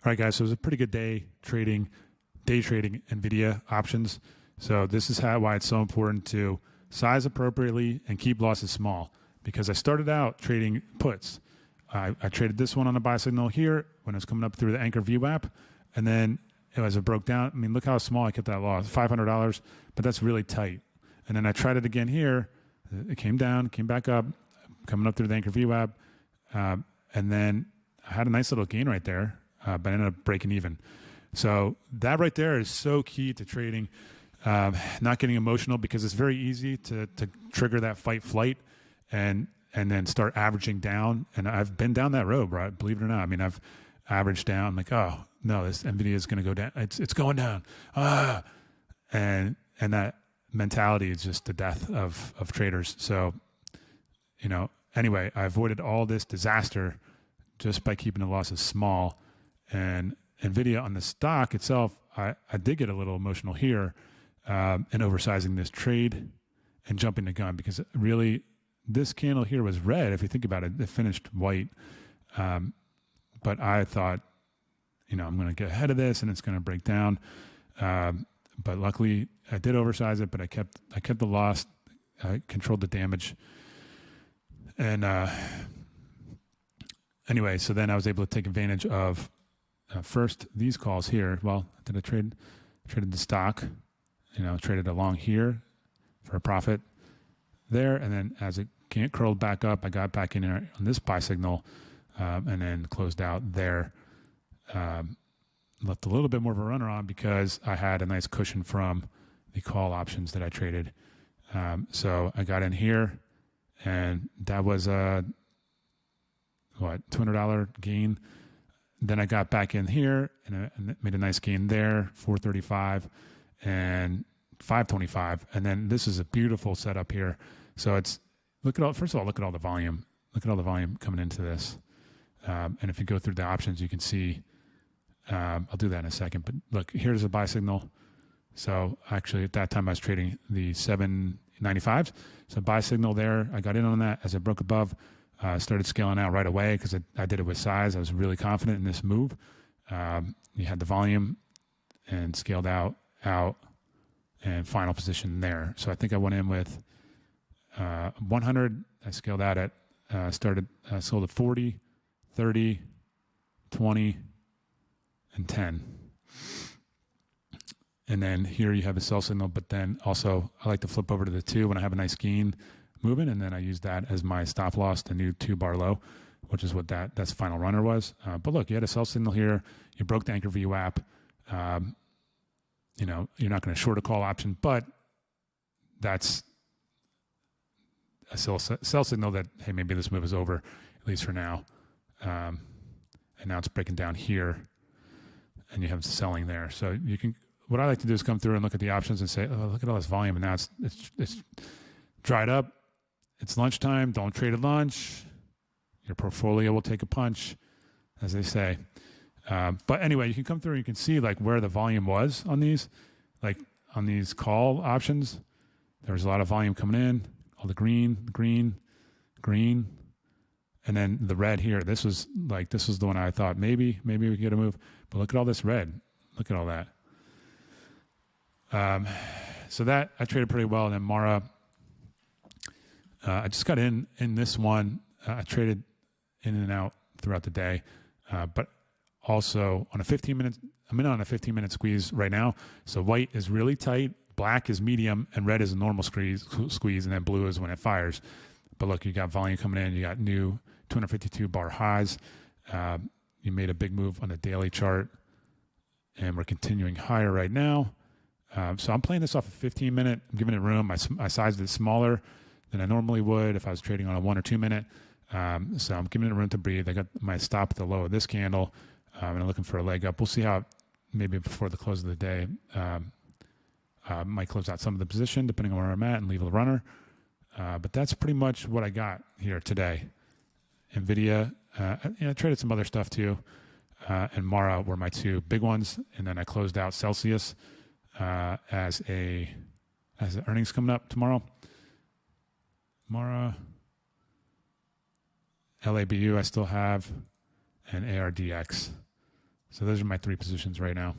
All right, guys, so it was a pretty good day trading NVIDIA options. So this is why it's so important to size appropriately and keep losses small, because I started out trading puts. I traded this one on a buy signal here when it was coming up through the Anchor View app, and then as it broke down, I mean, look how small I kept that loss, $500, but that's really tight. And then I tried it again here. It came down, came back up, coming up through the Anchor View app, and then I had a nice little gain right there, but I ended up breaking even. So that right there is so key to trading, not getting emotional, because it's very easy to trigger that fight flight and then start averaging down. And I've been down that road, right? Believe it or not. I mean, I've averaged down like, oh no, this NVIDIA is going to go down. It's going down. And that mentality is just the death of traders. So, anyway, I avoided all this disaster just by keeping the losses small. And NVIDIA on the stock itself, I did get a little emotional here and oversizing this trade and jumping the gun, because really this candle here was red. If you think about it, it finished white. But I thought, I'm going to get ahead of this and it's going to break down. But luckily I did oversize it, but I kept the loss. I controlled the damage. And anyway, so then I was able to take advantage of first these calls here. Well, I traded the stock, traded along here for a profit there. And then as it curled back up, I got back in there on this buy signal, and then closed out there. Left a little bit more of a runner on because I had a nice cushion from the call options that I traded. So I got in here, and that was a $200 gain. Then I got back in here and made a nice gain there, 435 and 525. And then this is a beautiful setup here. So first of all, look at all the volume. Look at all the volume coming into this. And if you go through the options, you can see, I'll do that in a second, but look, here's a buy signal. So actually at that time I was trading the 795s. So buy signal there. I got in on that as it broke above. Started scaling out right away because I did it with size. I was really confident in this move. You had the volume and scaled out, and final position there. So I think I went in with 100. I scaled out at, sold at 40, 30, 20, and 10. And then here you have a sell signal, but then also I like to flip over to the 2 when I have a nice gain moving, and then I use that as my stop loss, the new 2-bar low, which is what that's final runner was. But look, you had a sell signal here. You broke the Anchor View app. You're not going to short a call option, but that's a sell signal that, hey, maybe this move is over, at least for now. And now it's breaking down here, and you have selling there. So what I like to do is come through and look at the options and say, oh, look at all this volume, and now it's dried up. It's lunchtime. Don't trade at lunch. Your portfolio will take a punch, as they say. But anyway, you can come through and you can see like where the volume was on these, like on these call options. There was a lot of volume coming in, all the green, and then the red here. This was the one I thought maybe we could get a move. But look at all this red. Look at all that. So that I traded pretty well. And then MARA, I just got in this one. I traded in and out throughout the day, but also on a 15-minute. I'm in on a 15-minute squeeze right now. So white is really tight, black is medium, and red is a normal squeeze, and then blue is when it fires. But look, you got volume coming in. You got new 252 bar highs. You made a big move on the daily chart, and we're continuing higher right now. So I'm playing this off a 15-minute. I'm giving it room. I sized it smaller than I normally would if I was trading on a 1 or 2 minute. So I'm giving it room to breathe. I got my stop at the low of this candle, and I'm looking for a leg up. We'll see how maybe before the close of the day, might close out some of the position depending on where I'm at and leave a runner. But that's pretty much what I got here today. NVIDIA, I traded some other stuff too, and MARA were my 2 big ones. And then I closed out Celsius as the earnings coming up tomorrow. MARA, LABU I still have, and ARDX. So those are my 3 positions right now.